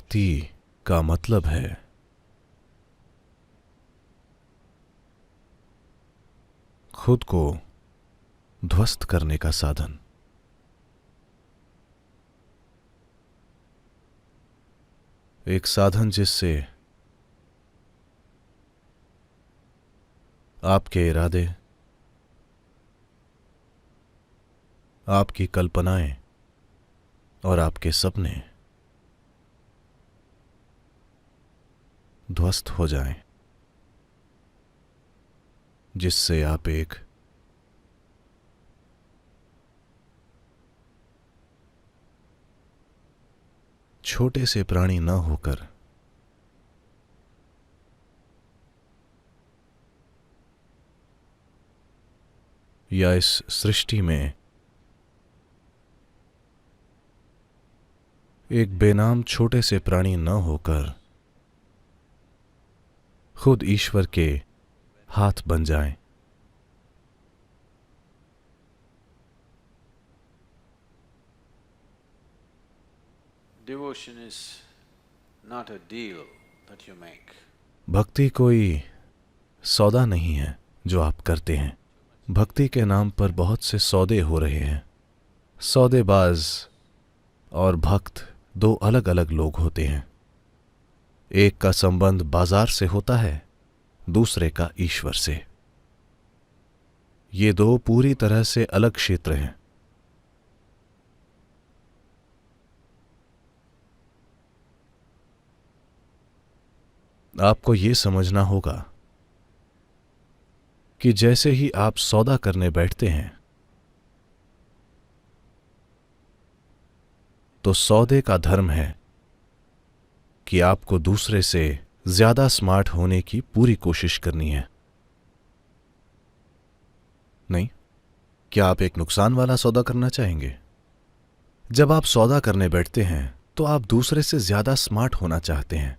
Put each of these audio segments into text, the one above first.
भक्ति का मतलब है खुद को ध्वस्त करने का साधन। एक साधन जिससे आपके इरादे, आपकी कल्पनाएं और आपके सपने ध्वस्त हो जाएं, जिससे आप एक छोटे से प्राणी न होकर या इस सृष्टि में एक बेनाम छोटे से प्राणी न होकर खुद ईश्वर के हाथ बन जाएं। Devotion is not a deal that you make. भक्ति कोई सौदा नहीं है जो आप करते हैं। भक्ति के नाम पर बहुत से सौदे हो रहे हैं। सौदेबाज और भक्त दो अलग अलग लोग होते हैं। एक का संबंध बाजार से होता है, दूसरे का ईश्वर से। ये दो पूरी तरह से अलग क्षेत्र हैं। आपको ये समझना होगा कि जैसे ही आप सौदा करने बैठते हैं तो सौदे का धर्म है कि आपको दूसरे से ज्यादा स्मार्ट होने की पूरी कोशिश करनी है। नहीं, क्या आप एक नुकसान वाला सौदा करना चाहेंगे? जब आप सौदा करने बैठते हैं तो आप दूसरे से ज्यादा स्मार्ट होना चाहते हैं।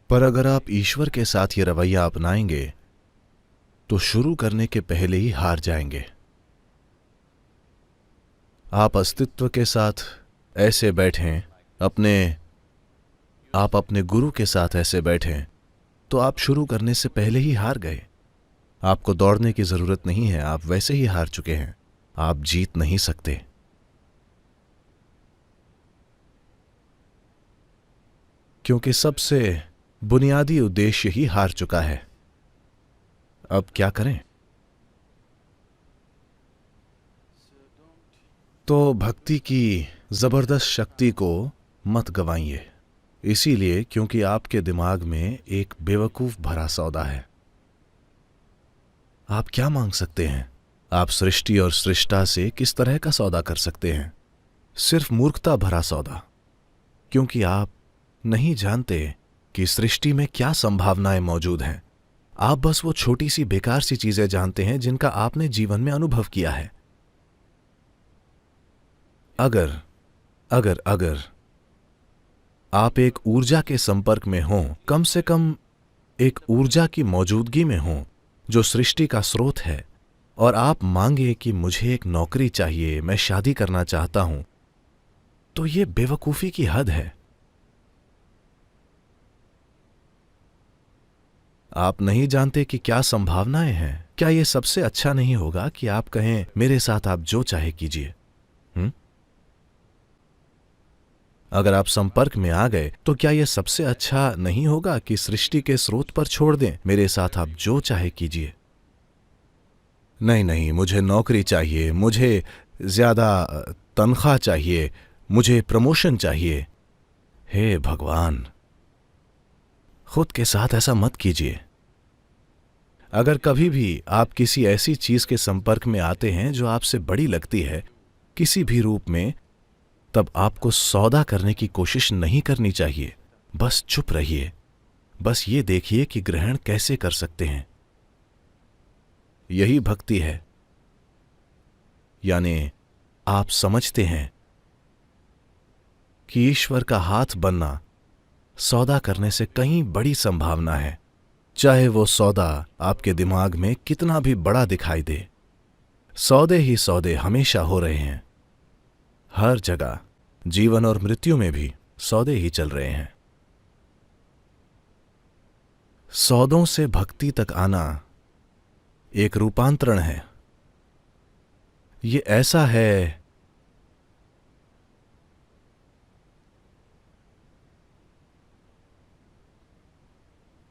पर अगर आप ईश्वर के साथ ये रवैया अपनाएंगे तो शुरू करने के पहले ही हार जाएंगे। आप अस्तित्व के साथ ऐसे बैठें, आप अपने गुरु के साथ ऐसे बैठें तो आप शुरू करने से पहले ही हार गए। आपको दौड़ने की जरूरत नहीं है, आप वैसे ही हार चुके हैं। आप जीत नहीं सकते। क्योंकि सबसे बुनियादी उद्देश्य ही हार चुका है। अब क्या करें? तो भक्ति की जबरदस्त शक्ति को मत गवाइए। इसीलिए क्योंकि आपके दिमाग में एक बेवकूफ भरा सौदा है। आप क्या मांग सकते हैं? आप सृष्टि और सृष्टा से किस तरह का सौदा कर सकते हैं? सिर्फ मूर्खता भरा सौदा। क्योंकि आप नहीं जानते कि सृष्टि में क्या संभावनाएं मौजूद हैं। आप बस वो छोटी सी बेकार सी चीजें जानते हैं जिनका आपने जीवन में अनुभव किया है। अगर आप एक ऊर्जा के संपर्क में हों, कम से कम एक ऊर्जा की मौजूदगी में हों जो सृष्टि का स्रोत है, और आप मांगे कि मुझे एक नौकरी चाहिए, मैं शादी करना चाहता हूं, तो ये बेवकूफी की हद है। आप नहीं जानते कि क्या संभावनाएं हैं। क्या ये सबसे अच्छा नहीं होगा कि आप कहें मेरे साथ आप जो चाहे कीजिए? अगर आप संपर्क में आ गए तो क्या यह सबसे अच्छा नहीं होगा कि सृष्टि के स्रोत पर छोड़ दें, मेरे साथ आप जो चाहे कीजिए? नहीं, मुझे नौकरी चाहिए, मुझे ज्यादा तनख्वाह चाहिए, मुझे प्रमोशन चाहिए। हे भगवान, खुद के साथ ऐसा मत कीजिए। अगर कभी भी आप किसी ऐसी चीज के संपर्क में आते हैं जो आपसे बड़ी लगती है किसी भी रूप में, तब आपको सौदा करने की कोशिश नहीं करनी चाहिए। बस चुप रहिए। बस ये देखिए कि ग्रहण कैसे कर सकते हैं। यही भक्ति है। यानी आप समझते हैं कि ईश्वर का हाथ बनना सौदा करने से कहीं बड़ी संभावना है, चाहे वो सौदा आपके दिमाग में कितना भी बड़ा दिखाई दे। सौदे ही सौदे हमेशा हो रहे हैं, हर जगह, जीवन और मृत्यु में भी सौदे ही चल रहे हैं। सौदों से भक्ति तक आना एक रूपांतरण है। ये ऐसा है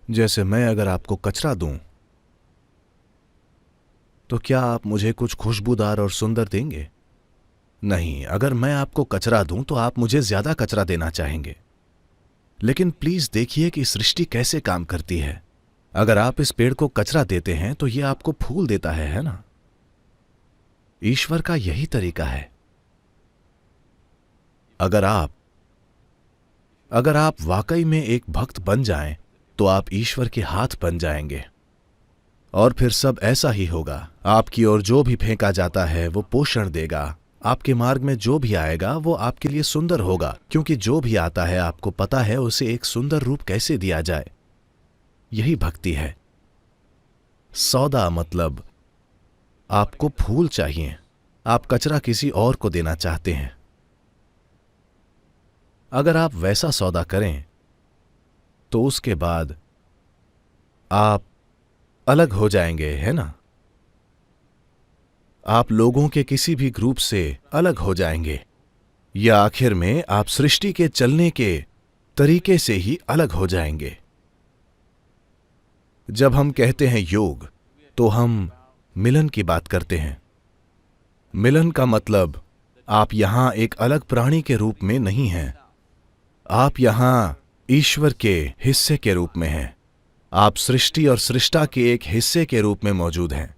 जैसे मैं अगर आपको कचरा दूं तो क्या आप मुझे कुछ खुशबूदार और सुंदर देंगे? नहीं। अगर मैं आपको कचरा दूं तो आप मुझे ज्यादा कचरा देना चाहेंगे। लेकिन प्लीज देखिए कि सृष्टि कैसे काम करती है। अगर आप इस पेड़ को कचरा देते हैं तो यह आपको फूल देता है ना? ईश्वर का यही तरीका है। अगर आप वाकई में एक भक्त बन जाएं तो आप ईश्वर के हाथ बन जाएंगे और फिर सब ऐसा ही होगा। आपकी ओर जो भी फेंका जाता है वो पोषण देगा। आपके मार्ग में जो भी आएगा वो आपके लिए सुंदर होगा, क्योंकि जो भी आता है आपको पता है उसे एक सुंदर रूप कैसे दिया जाए। यही भक्ति है। सौदा मतलब आपको फूल चाहिए, आप कचरा किसी और को देना चाहते हैं। अगर आप वैसा सौदा करें तो उसके बाद आप अलग हो जाएंगे, है ना? आप लोगों के किसी भी ग्रुप से अलग हो जाएंगे, या आखिर में आप सृष्टि के चलने के तरीके से ही अलग हो जाएंगे। जब हम कहते हैं योग तो हम मिलन की बात करते हैं। मिलन का मतलब आप यहां एक अलग प्राणी के रूप में नहीं हैं, आप यहां ईश्वर के हिस्से के रूप में हैं। आप सृष्टि और सृष्टा के एक हिस्से के रूप में मौजूद हैं,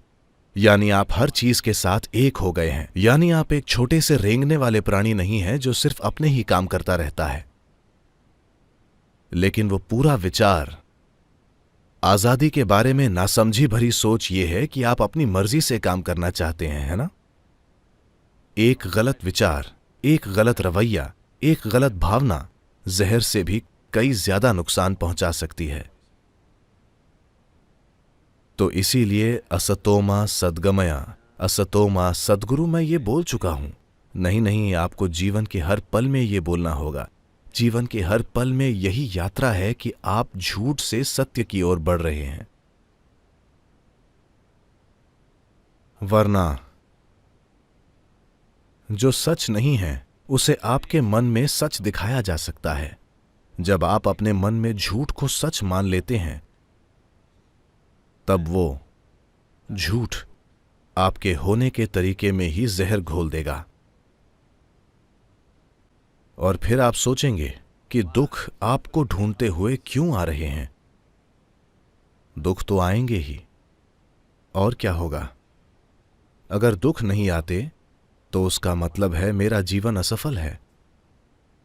यानी आप हर चीज के साथ एक हो गए हैं। यानी आप एक छोटे से रेंगने वाले प्राणी नहीं हैं जो सिर्फ अपने ही काम करता रहता है। लेकिन वो पूरा विचार आजादी के बारे में नासमझी भरी सोच ये है कि आप अपनी मर्जी से काम करना चाहते हैं, है ना? एक गलत विचार, एक गलत रवैया, एक गलत भावना जहर से भी कई ज्यादा नुकसान पहुंचा सकती है। तो इसीलिए असतोमा सद्गमया, असतोमा सद्गुरु मैं ये बोल चुका हूं। नहीं, आपको जीवन के हर पल में ये बोलना होगा। जीवन के हर पल में यही यात्रा है कि आप झूठ से सत्य की ओर बढ़ रहे हैं। वरना जो सच नहीं है उसे आपके मन में सच दिखाया जा सकता है। जब आप अपने मन में झूठ को सच मान लेते हैं तब वो झूठ आपके होने के तरीके में ही जहर घोल देगा और फिर आप सोचेंगे कि दुख आपको ढूंढते हुए क्यों आ रहे हैं। दुख तो आएंगे ही, और क्या होगा? अगर दुख नहीं आते तो उसका मतलब है मेरा जीवन असफल है।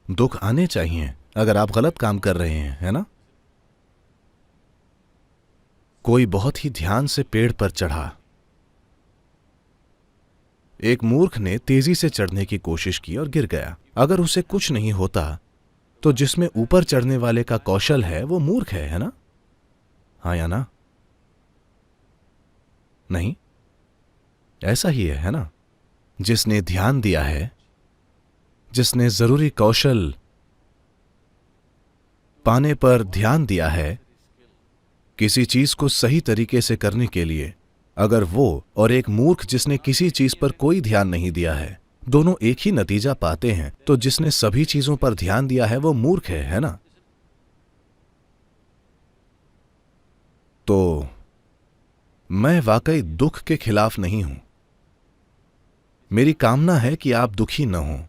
दुख आने चाहिए अगर आप गलत काम कर रहे हैं, है ना? कोई बहुत ही ध्यान से पेड़ पर चढ़ा। एक मूर्ख ने तेजी से चढ़ने की कोशिश की और गिर गया। अगर उसे कुछ नहीं होता तो जिसमें ऊपर चढ़ने वाले का कौशल है वो मूर्ख है ना? हाँ या ना? नहीं, ऐसा ही है ना? जिसने ध्यान दिया है, जिसने जरूरी कौशल पाने पर ध्यान दिया है किसी चीज को सही तरीके से करने के लिए, अगर वो और एक मूर्ख जिसने किसी चीज पर कोई ध्यान नहीं दिया है दोनों एक ही नतीजा पाते हैं, तो जिसने सभी चीजों पर ध्यान दिया है वो मूर्ख है ना? तो मैं वाकई दुख के खिलाफ नहीं हूं। मेरी कामना है कि आप दुखी न हों।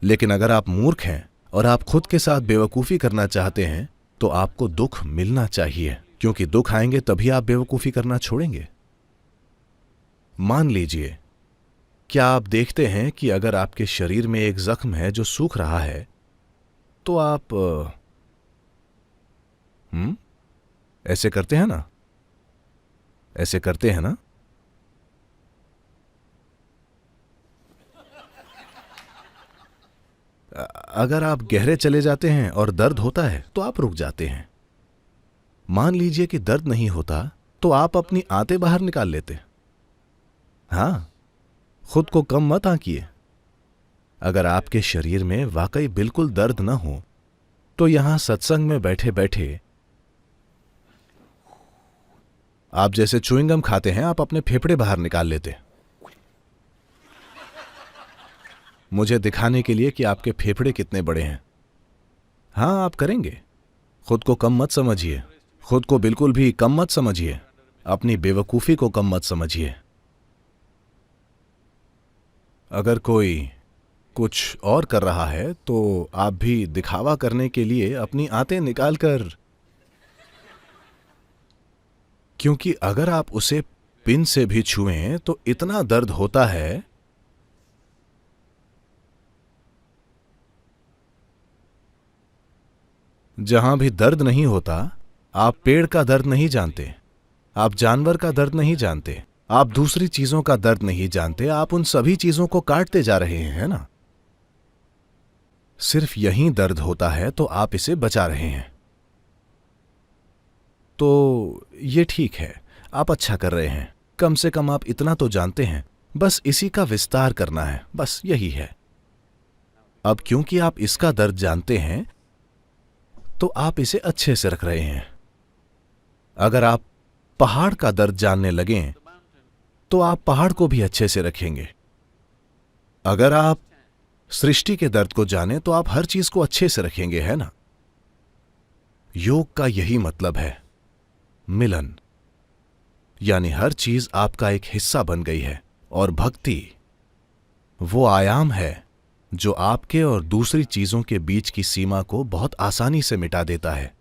लेकिन अगर आप मूर्ख हैं और आप खुद के साथ बेवकूफी करना चाहते हैं तो आपको दुख मिलना चाहिए, क्योंकि दुख आएंगे तभी आप बेवकूफी करना छोड़ेंगे। मान लीजिए, क्या आप देखते हैं कि अगर आपके शरीर में एक जख्म है जो सूख रहा है तो आप ऐसे करते हैं ना? ऐसे करते हैं ना? अगर आप गहरे चले जाते हैं और दर्द होता है तो आप रुक जाते हैं। मान लीजिए कि दर्द नहीं होता तो आप अपनी आंतें बाहर निकाल लेते। हां, खुद को कम मत आंकिए। अगर आपके शरीर में वाकई बिल्कुल दर्द न हो तो यहां सत्संग में बैठे बैठे आप जैसे च्युइंगम खाते हैं, आप अपने फेफड़े बाहर निकाल लेते, मुझे दिखाने के लिए कि आपके फेफड़े कितने बड़े हैं। हां, आप करेंगे। खुद को कम मत समझिए, खुद को बिल्कुल भी कम मत समझिए, अपनी बेवकूफी को कम मत समझिए। अगर कोई कुछ और कर रहा है तो आप भी दिखावा करने के लिए अपनी आंतें निकालकर, क्योंकि अगर आप उसे पिन से भी छुएं तो इतना दर्द होता है। जहां भी दर्द नहीं होता, आप पेड़ का दर्द नहीं जानते, आप जानवर का दर्द नहीं जानते, आप दूसरी चीजों का दर्द नहीं जानते, आप उन सभी चीजों को काटते जा रहे हैं, है ना? सिर्फ यहीं दर्द होता है तो आप इसे बचा रहे हैं। तो ये ठीक है, आप अच्छा कर रहे हैं। कम से कम आप इतना तो जानते हैं, बस इसी का विस्तार करना है, बस यही है। अब क्योंकि आप इसका दर्द जानते हैं तो आप इसे अच्छे से रख रहे हैं। अगर आप पहाड़ का दर्द जानने लगें तो आप पहाड़ को भी अच्छे से रखेंगे। अगर आप सृष्टि के दर्द को जानें तो आप हर चीज को अच्छे से रखेंगे, है ना? योग का यही मतलब है, मिलन। यानी हर चीज आपका एक हिस्सा बन गई है, और भक्ति वो आयाम है जो आपके और दूसरी चीजों के बीच की सीमा को बहुत आसानी से मिटा देता है।